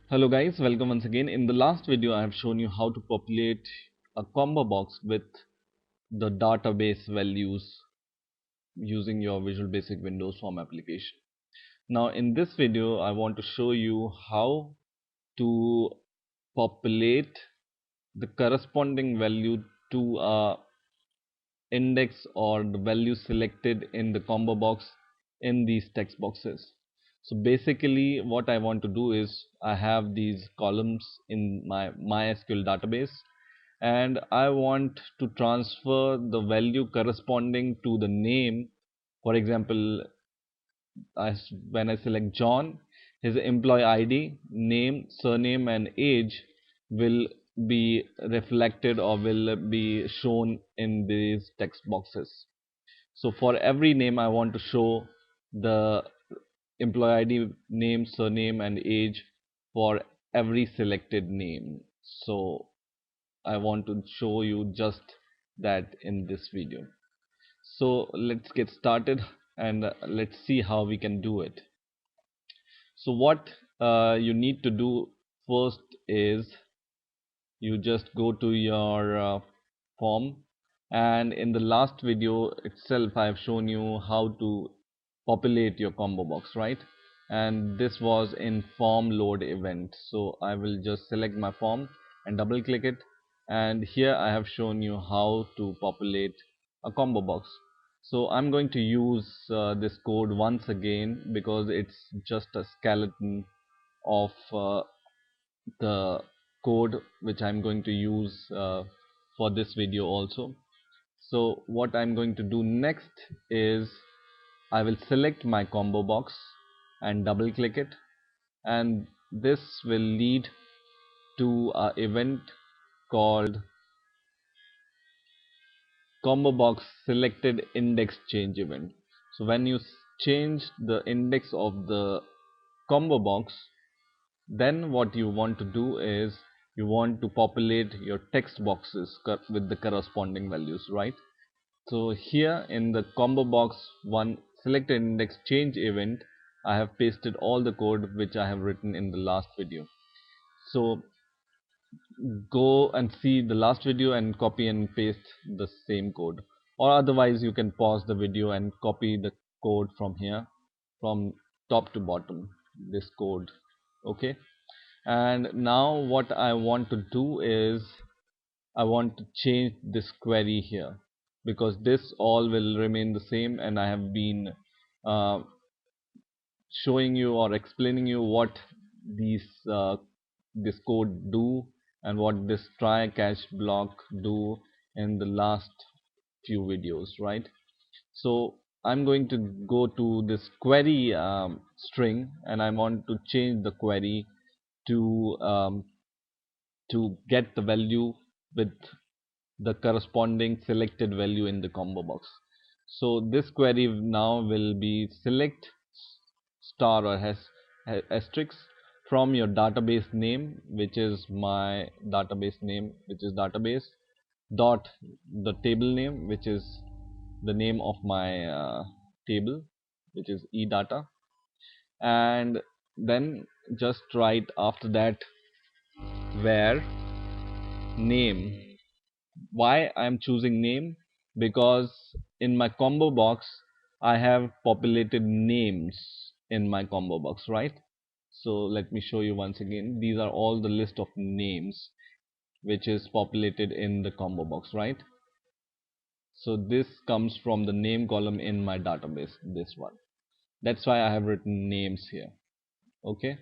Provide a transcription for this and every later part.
Hello guys, welcome once again. In the last video I have shown you how to populate a combo box with the database values using your Visual Basic Windows Form application. Now in this video I want to show you how to populate the corresponding value to a index or the value selected in the combo box in these text boxes. So basically what I want to do is I have these columns in my MySQL database and I want to transfer the value corresponding to the name. For example, when I select John, his employee ID, name, surname and age will be reflected or will be shown in these text boxes. So for every name I want to show the employee ID, name, surname and age for every selected name. So I want to show you just that in this video. So let's get started and let's see how we can do it. So what you need to do first is you just go to your form, and in the last video itself I have shown you how to populate your combo box, right? And this was in form load event. So I will just select my form and double click it, and here I have shown you how to populate a combo box. So I'm going to use this code once again because it's just a skeleton of the code which I'm going to use for this video also. So what I'm going to do next is I will select my combo box and double click it, and this will lead to an event called combo box selected index change event. So when you change the index of the combo box, then what you want to do is you want to populate your text boxes with the corresponding values, right? So here in the combo box one selected index change event, I have pasted all the code which I have written in the last video. So go and see the last video and copy and paste the same code, or otherwise you can pause the video and copy the code from here, from top to bottom, this code. Okay, and now what I want to do is I want to change this query here, because this all will remain the same, and I have been uh, showing you or explaining you what these this code do and what this try catch block do in the last few videos, right? So I'm going to go to this query string, and I want to change the query to get the value with the corresponding selected value in the combo box. So this query now will be select star or has asterisk from your database name, which is my database name, which is database dot the table name, which is the name of my table, which is edata, and then just write after that where name. Why I'm choosing name? Because in my combo box I have populated names in my combo box, right? So let me show you once again. These are all the list of names which is populated in the combo box, right? So this comes from the name column in my database, this one. That's why I have written names here. Okay,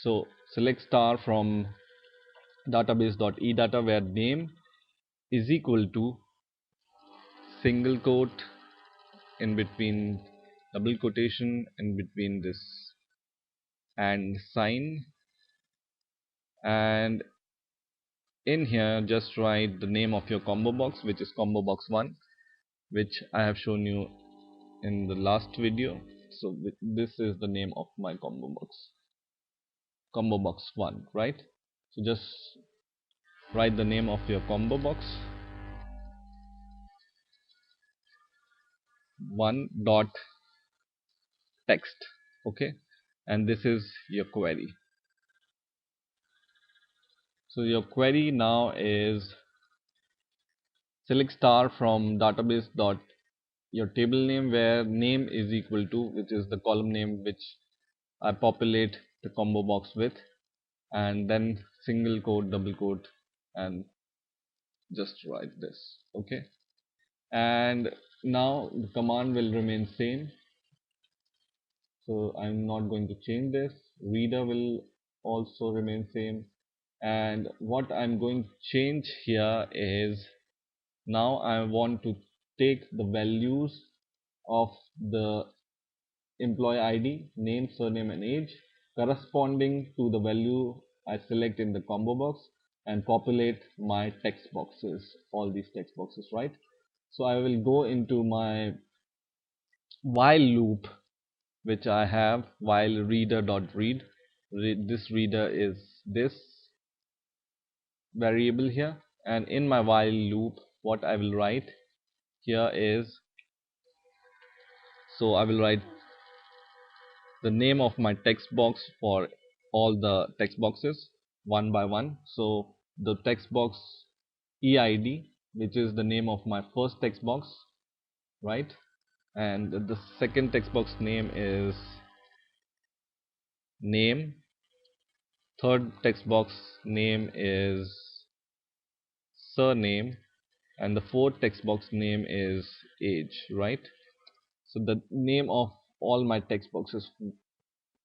so select star from database.edata where name is equal to single quote in between, double quotation in between this and sign, and in here just write the name of your combo box, which is combo box 1, which I have shown you in the last video. So this is the name of my combo box 1, right? So just write the name of your combo box 1 dot text. Okay, and this is your query. So your query now is select star from database dot your table name, where name is equal to, which is the column name which I populate the combo box with, and then single quote, double quote, and just write this. Okay, and now the command will remain same, so I'm not going to change this. Reader will also remain same, and what I'm going to change here is, now I want to take the values of the employee ID, name, surname, and age corresponding to the value I select in the combo box, and populate my text boxes, all these text boxes, right? So I will go into my while loop, which I have while reader.read. This reader is this variable here, and in my while loop, what I will write here is, so I will write the name of my text box for all the text boxes one by one. So the text box EID, which is the name of my first text box, right? And the second text box name is name. Third text box name is surname, and the fourth text box name is age, right? So the name of all my text boxes,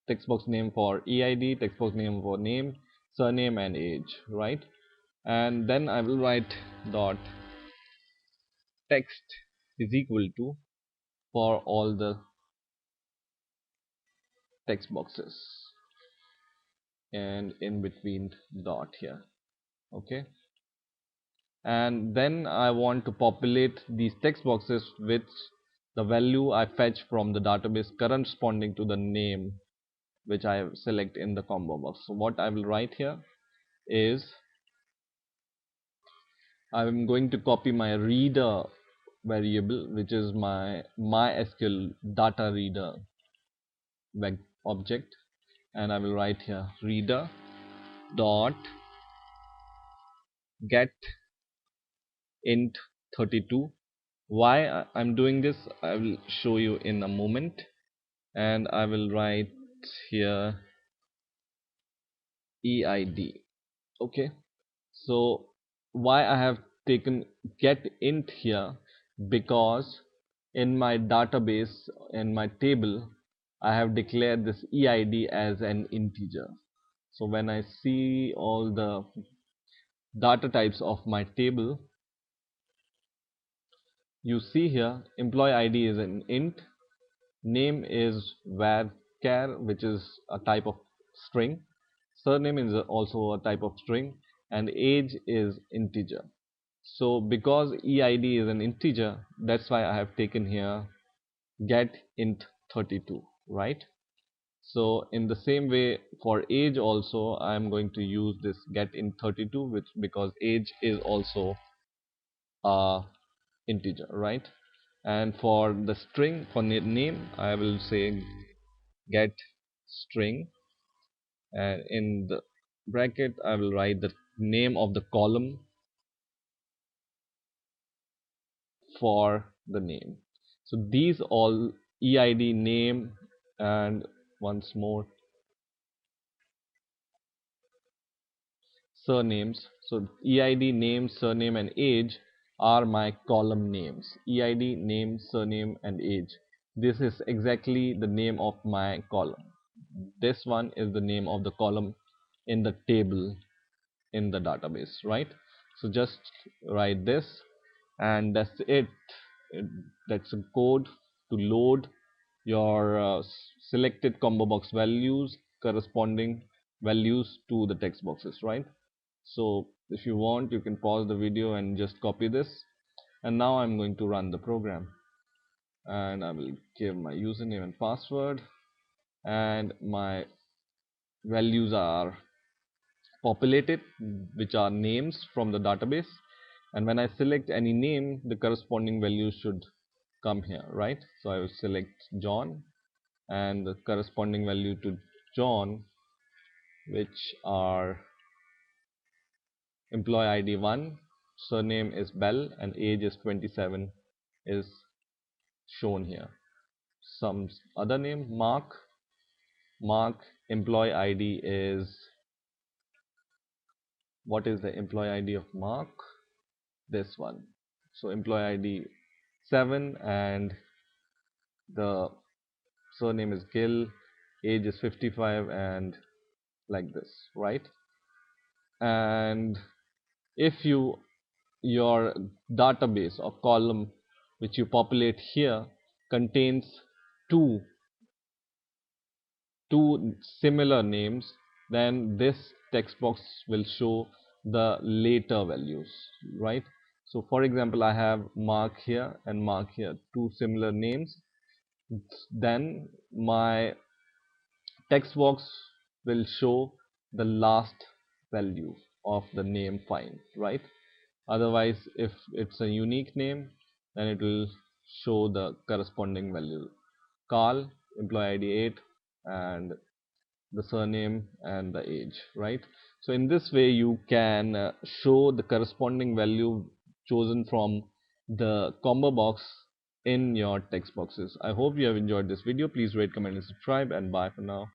text box name for EID, text box name for name, surname, and age, right? And then I will write dot text is equal to for all the text boxes, and in between dot here. Okay, and then I want to populate these text boxes with the value I fetch from the database corresponding to the name which I select in the combo box. So what I will write here is, I'm going to copy my reader variable, which is my MySQL data reader object, and I will write here reader dot get int 32. Why I'm doing this, I will show you in a moment, and I will write here EID. Okay, so why I have taken get int here, because in my database, in my table, I have declared this EID as an integer. So when I see all the data types of my table, you see here employee ID is an int, name is varchar, which is a type of string, surname is also a type of string, and age is integer. So because EID is an integer, that's why I have taken here get int 32, right? So in the same way for age also, I am going to use this get int 32, which because age is also a integer, right? And for the string, for name, I will say get string, and in the bracket I will write the name of the column for the name. So these all EID, name, and once more surnames. So EID, name, surname, and age are my column names. EID, name, surname, and age. This is exactly the name of my column. This one is the name of the column in the table in the database, right? So just write this, and that's it. That's a code to load your selected combo box values corresponding values to the text boxes, right? So if you want, you can pause the video and just copy this, and now I'm going to run the program, and I will give my username and password, and my values are populated, which are names from the database, and when I select any name, the corresponding value should come here, right? So I will select John, and the corresponding value to John, which are employee ID 1, surname is Bell, and age is 27 is shown here. Some other name, Mark, employee ID is, what is the employee ID of Mark? This one. So employee ID 7 and the surname is Gill, age is 55, and like this, right? And if your database or column which you populate here contains two similar names, then this text box will show the later values, right? So for example, I have Mark here and Mark here, two similar names. Then my text box will show the last value of the name find, right? Otherwise, if it's a unique name, then it will show the corresponding value. Carl, employee ID 8, and the surname and the age, right? So in this way you can show the corresponding value chosen from the combo box in your text boxes. I hope you have enjoyed this video. Please rate, comment and subscribe, and bye for now.